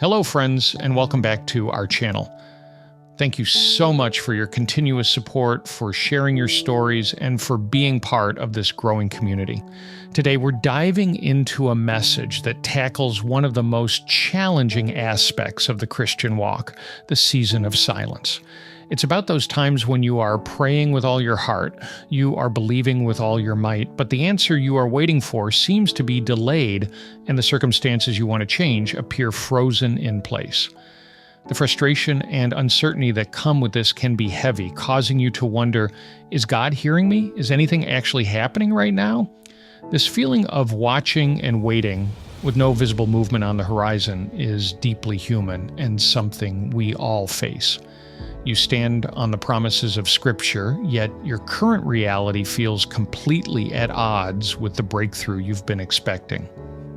Hello, friends, and welcome back to our channel. Thank you so much for your continuous support, for sharing your stories, and for being part of this growing community. Today, we're diving into a message that tackles one of the most challenging aspects of the Christian walk, the season of silence. It's about those times when you are praying with all your heart, you are believing with all your might, but the answer you are waiting for seems to be delayed, and the circumstances you want to change appear frozen in place. The frustration and uncertainty that come with this can be heavy, causing you to wonder, is God hearing me? Is anything actually happening right now? This feeling of watching and waiting with no visible movement on the horizon is deeply human and something we all face. You stand on the promises of Scripture, yet your current reality feels completely at odds with the breakthrough you've been expecting.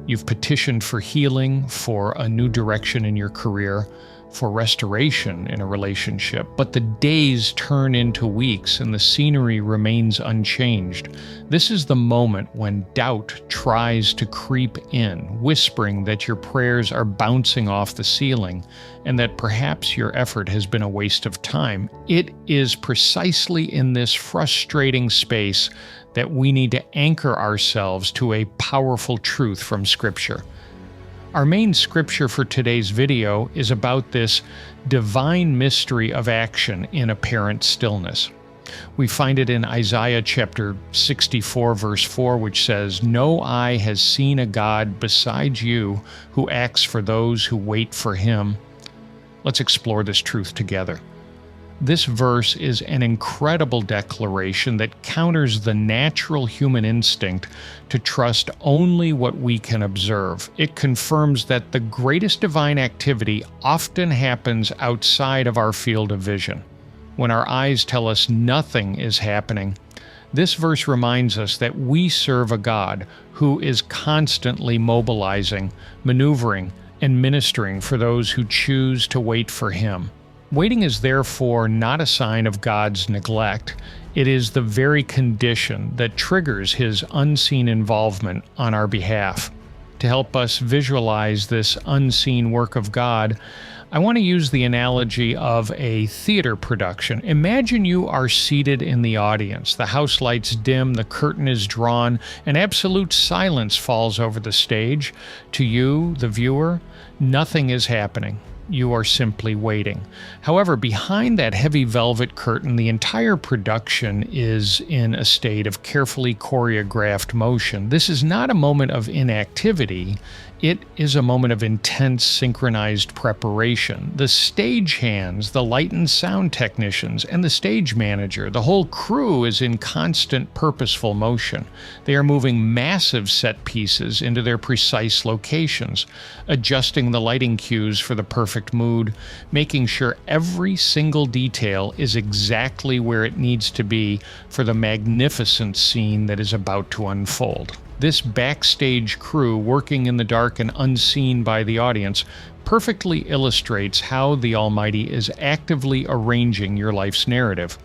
You've petitioned for healing, for a new direction in your career, for restoration in a relationship, but the days turn into weeks and the scenery remains unchanged. This is the moment when doubt tries to creep in, whispering that your prayers are bouncing off the ceiling and that perhaps your effort has been a waste of time. It is precisely in this frustrating space that we need to anchor ourselves to a powerful truth from Scripture. Our main scripture for today's video is about this divine mystery of action in apparent stillness. We find it in Isaiah chapter 64, verse 4, which says, "No eye has seen a God besides you who acts for those who wait for him." Let's explore this truth together. This verse is an incredible declaration that counters the natural human instinct to trust only what we can observe. It confirms that the greatest divine activity often happens outside of our field of vision. When our eyes tell us nothing is happening, this verse reminds us that we serve a God who is constantly mobilizing, maneuvering, and ministering for those who choose to wait for him. Waiting is therefore not a sign of God's neglect. It is the very condition that triggers his unseen involvement on our behalf. To help us visualize this unseen work of God, I want to use the analogy of a theater production. Imagine you are seated in the audience. The house lights dim, the curtain is drawn, and absolute silence falls over the stage. To you, the viewer, nothing is happening. You are simply waiting. However, behind that heavy velvet curtain, the entire production is in a state of carefully choreographed motion. This is not a moment of inactivity. It is a moment of intense, synchronized preparation. The stagehands, the light and sound technicians, and the stage manager, the whole crew is in constant, purposeful motion. They are moving massive set pieces into their precise locations, adjusting the lighting cues for the perfect mood, making sure every single detail is exactly where it needs to be for the magnificent scene that is about to unfold. This backstage crew, working in the dark and unseen by the audience, perfectly illustrates how the Almighty is actively arranging your life's narrative.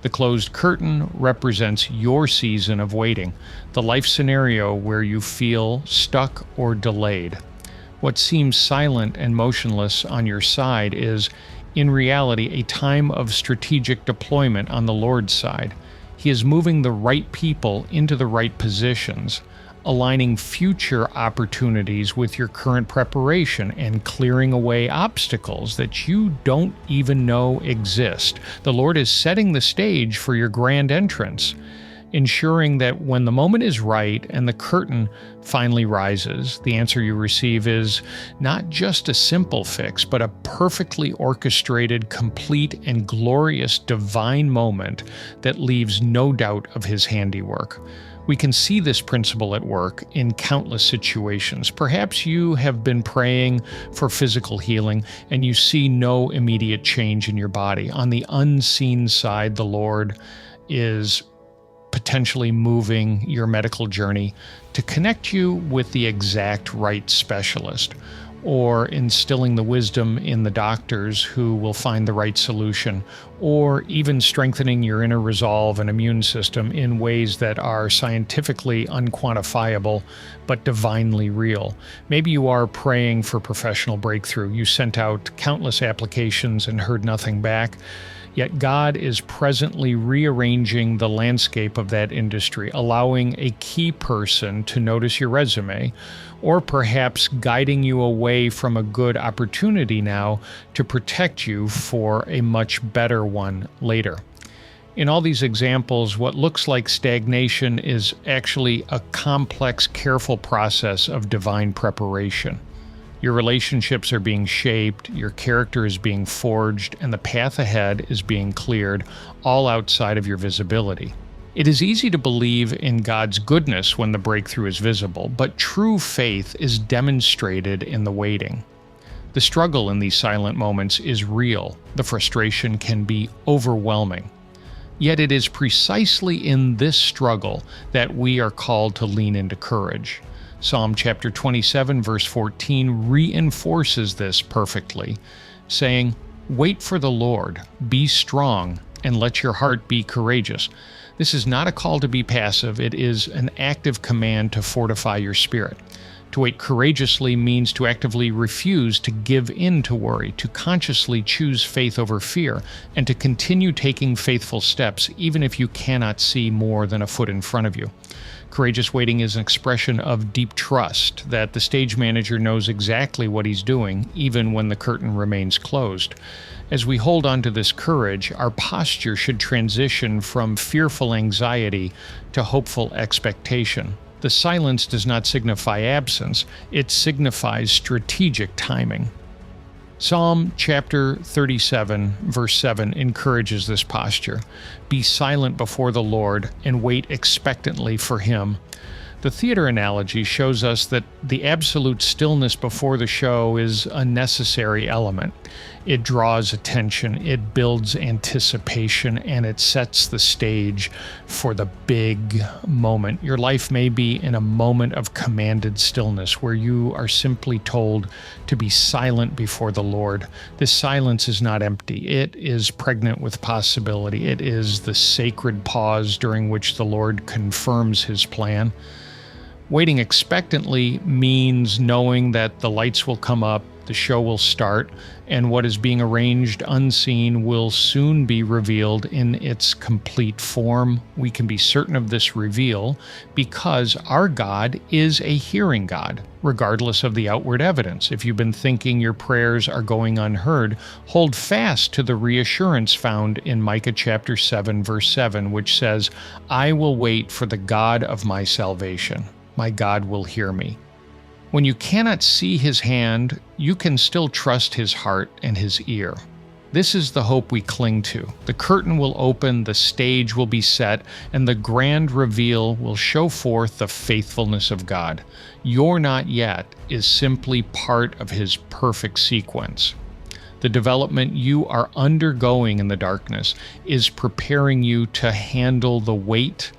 The closed curtain represents your season of waiting, the life scenario where you feel stuck or delayed. What seems silent and motionless on your side is, in reality, a time of strategic deployment on the Lord's side. He is moving the right people into the right positions, aligning future opportunities with your current preparation and clearing away obstacles that you don't even know exist. The Lord is setting the stage for your grand entrance, ensuring that when the moment is right and the curtain finally rises, the answer you receive is not just a simple fix, but a perfectly orchestrated, complete, and glorious divine moment that leaves no doubt of his handiwork. We can see this principle at work in countless situations. Perhaps you have been praying for physical healing and you see no immediate change in your body. On the unseen side, the Lord is potentially moving your medical journey to connect you with the exact right specialist. or instilling the wisdom in the doctors who will find the right solution, or even strengthening your inner resolve and immune system in ways that are scientifically unquantifiable but divinely real. Maybe you are praying for professional breakthrough. You sent out countless applications and heard nothing back. Yet God is presently rearranging the landscape of that industry, allowing a key person to notice your resume, or perhaps guiding you away from a good opportunity now to protect you for a much better one later. In all these examples, what looks like stagnation is actually a complex, careful process of divine preparation. Your relationships are being shaped, your character is being forged, and the path ahead is being cleared, all outside of your visibility. It is easy to believe in God's goodness when the breakthrough is visible, but true faith is demonstrated in the waiting. The struggle in these silent moments is real. The frustration can be overwhelming. Yet it is precisely in this struggle that we are called to lean into courage. Psalm chapter 27, verse 14 reinforces this perfectly, saying, "Wait for the Lord, be strong, and let your heart be courageous." This is not a call to be passive, it is an active command to fortify your spirit. To wait courageously means to actively refuse to give in to worry, to consciously choose faith over fear, and to continue taking faithful steps even if you cannot see more than a foot in front of you. Courageous waiting is an expression of deep trust that the stage manager knows exactly what he's doing, even when the curtain remains closed. As we hold on to this courage, our posture should transition from fearful anxiety to hopeful expectation. The silence does not signify absence, it signifies strategic timing. Psalm chapter 37, verse 7 encourages this posture. Be silent before the Lord and wait expectantly for Him. The theater analogy shows us that the absolute stillness before the show is a necessary element. It draws attention, it builds anticipation, and it sets the stage for the big moment. Your life may be in a moment of commanded stillness where you are simply told to be silent before the Lord. This silence is not empty. It is pregnant with possibility. It is the sacred pause during which the Lord confirms His plan. Waiting expectantly means knowing that the lights will come up, the show will start, and what is being arranged unseen will soon be revealed in its complete form. We can be certain of this reveal because our God is a hearing God, regardless of the outward evidence. If you've been thinking your prayers are going unheard, hold fast to the reassurance found in Micah chapter 7, verse 7, which says, "I will wait for the God of my salvation. My God will hear me." When you cannot see His hand, you can still trust His heart and His ear. This is the hope we cling to. The curtain will open, the stage will be set, and the grand reveal will show forth the faithfulness of God. Your not yet is simply part of His perfect sequence. The development you are undergoing in the darkness is preparing you to handle the weight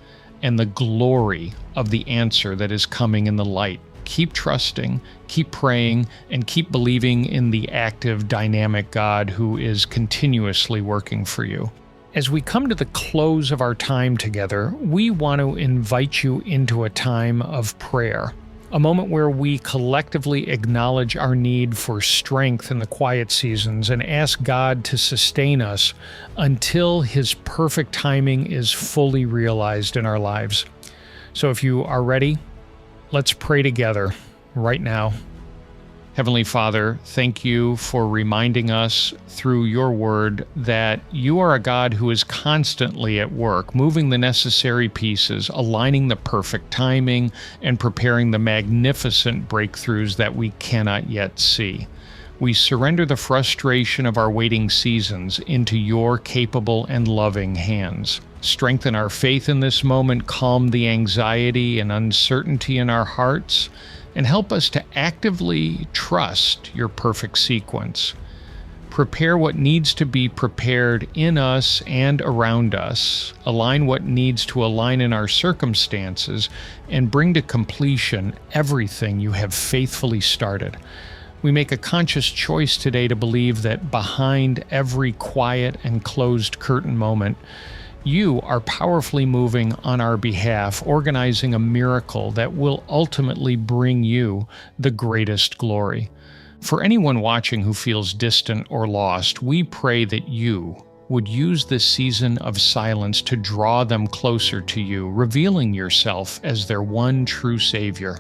and the glory of the answer that is coming in the light. Keep trusting, keep praying, and keep believing in the active, dynamic God who is continuously working for you. As we come to the close of our time together, we want to invite you into a time of prayer, a moment where we collectively acknowledge our need for strength in the quiet seasons and ask God to sustain us until His perfect timing is fully realized in our lives. So if you are ready, let's pray together right now. Heavenly Father, thank you for reminding us through your word that you are a God who is constantly at work, moving the necessary pieces, aligning the perfect timing, and preparing the magnificent breakthroughs that we cannot yet see. We surrender the frustration of our waiting seasons into your capable and loving hands. Strengthen our faith in this moment, calm the anxiety and uncertainty in our hearts, and help us to actively trust your perfect sequence. Prepare what needs to be prepared in us and around us, align what needs to align in our circumstances, and bring to completion everything you have faithfully started. We make a conscious choice today to believe that behind every quiet and closed curtain moment, you are powerfully moving on our behalf, organizing a miracle that will ultimately bring you the greatest glory. For anyone watching who feels distant or lost, we pray that you would use this season of silence to draw them closer to you, revealing yourself as their one true Savior.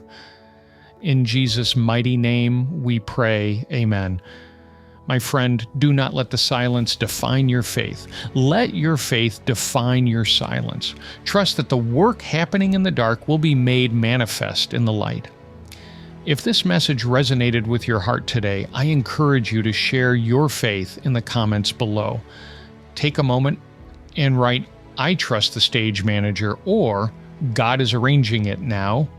In Jesus' mighty name we pray, amen. My friend, do not let the silence define your faith. Let your faith define your silence. Trust that the work happening in the dark will be made manifest in the light. If this message resonated with your heart today, I encourage you to share your faith in the comments below. Take a moment and write, "I trust the stage manager," or "God is arranging it now."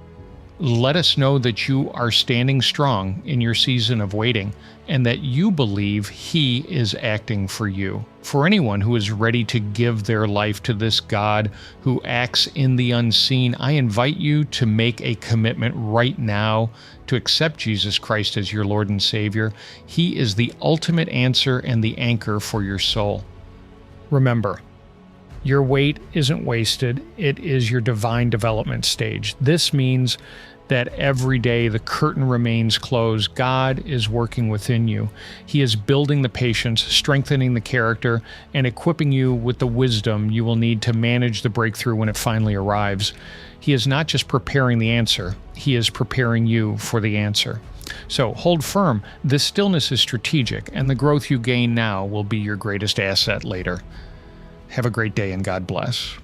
Let us know that you are standing strong in your season of waiting and that you believe He is acting for you. For anyone who is ready to give their life to this God who acts in the unseen, I invite you to make a commitment right now to accept Jesus Christ as your Lord and Savior. He is the ultimate answer and the anchor for your soul. Remember, your wait isn't wasted. It is your divine development stage. This means that every day the curtain remains closed. God is working within you. He is building the patience, strengthening the character, and equipping you with the wisdom you will need to manage the breakthrough when it finally arrives. He is not just preparing the answer, He is preparing you for the answer. So hold firm. This stillness is strategic, and the growth you gain now will be your greatest asset later. Have a great day, and God bless.